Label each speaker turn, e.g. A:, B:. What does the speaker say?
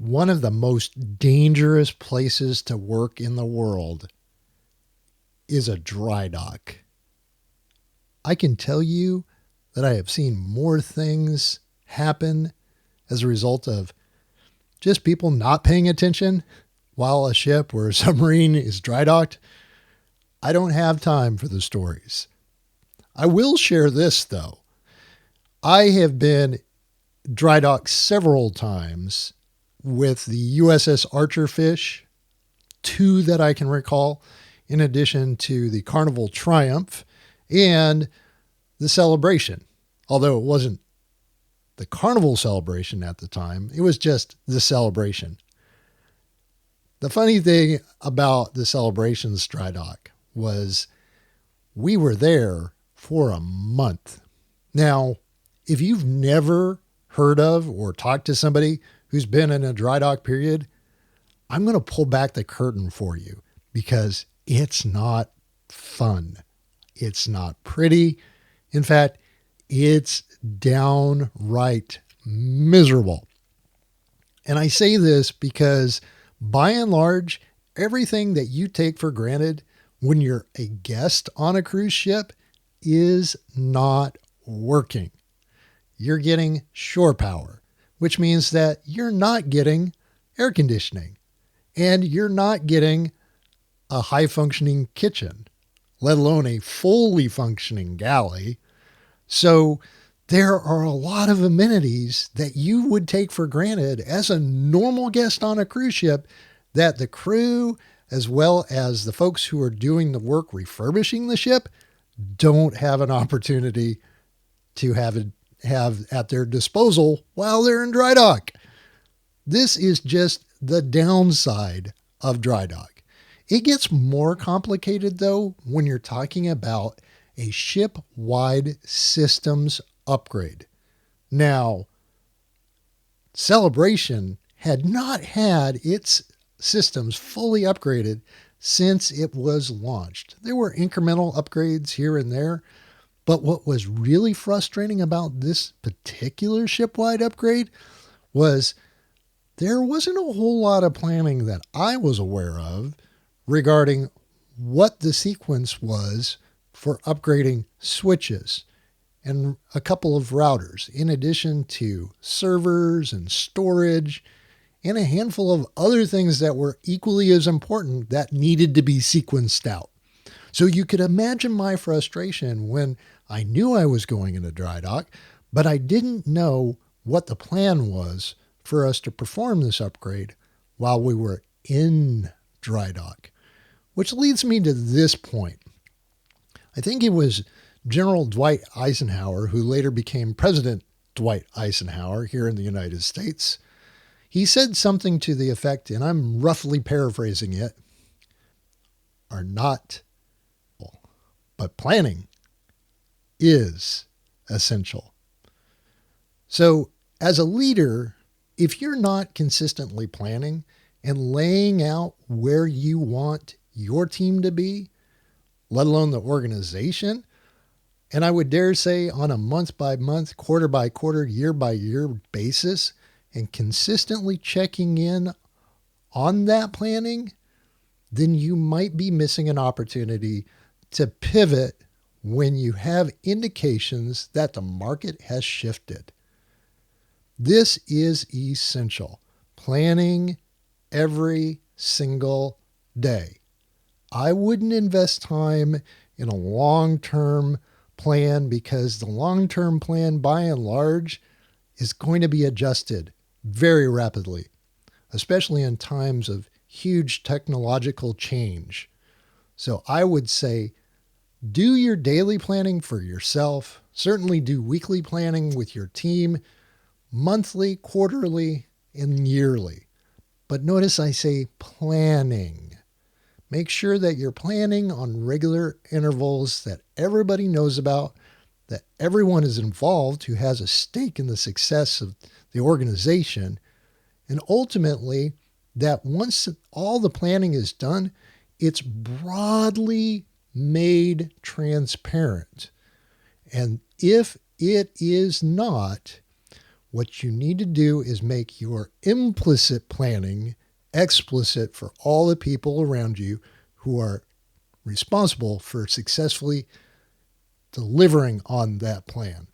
A: One of the most dangerous places to work in the world is a dry dock. I can tell you that I have seen more things happen as a result of just people not paying attention while a ship or a submarine is dry docked. I don't have time for the stories. I will share this though. I have been dry docked several times with the USS Archerfish, two that I can recall, in addition to the Carnival Triumph and the Celebration. Although it wasn't the Carnival Celebration at the time, it was just the Celebration. The funny thing about the Celebration's dry dock was we were there for a month. Now, if you've never heard of or talked to somebody who's been in a dry dock period, I'm going to pull back the curtain for you because it's not fun. It's not pretty. In fact, it's downright miserable. And I say this because by and large, everything that you take for granted when you're a guest on a cruise ship is not working. You're getting shore power, which means that you're not getting air conditioning and you're not getting a high functioning kitchen, let alone a fully functioning galley. So there are a lot of amenities that you would take for granted as a normal guest on a cruise ship that the crew, as well as the folks who are doing the work refurbishing the ship, don't have an opportunity to have at their disposal while they're in dry dock. This is just the downside of dry dock. It gets more complicated though when you're talking about a ship-wide systems upgrade. Now, Celebration had not had its systems fully upgraded since it was launched. There were incremental upgrades here and there, but what was really frustrating about this particular ship-wide upgrade was there wasn't a whole lot of planning that I was aware of regarding what the sequence was for upgrading switches and a couple of routers, in addition to servers and storage and a handful of other things that were equally as important that needed to be sequenced out. So you could imagine my frustration when I knew I was going into dry dock, but I didn't know what the plan was for us to perform this upgrade while we were in dry dock. Which leads me to this point. I think it was General Dwight Eisenhower, who later became President Dwight Eisenhower here in the United States. He said something to the effect, and I'm roughly paraphrasing it, are not, but planning is essential. So as a leader, if you're not consistently planning and laying out where you want your team to be, let alone the organization, and I would dare say on a month by month, quarter by quarter, year by year basis, and consistently checking in on that planning, then you might be missing an opportunity to pivot when you have indications that the market has shifted. This is essential. Planning every single day. I wouldn't invest time in a long-term plan because the long-term plan, by and large, is going to be adjusted very rapidly, especially in times of huge technological change. So I would say do your daily planning for yourself. Certainly do weekly planning with your team, monthly, quarterly, and yearly. But notice I say planning. Make sure that you're planning on regular intervals that everybody knows about, that everyone is involved who has a stake in the success of the organization, and ultimately that once all the planning is done, it's broadly made transparent. And if it is not, What you need to do is make your implicit planning explicit for all the people around you who are responsible for successfully delivering on that plan.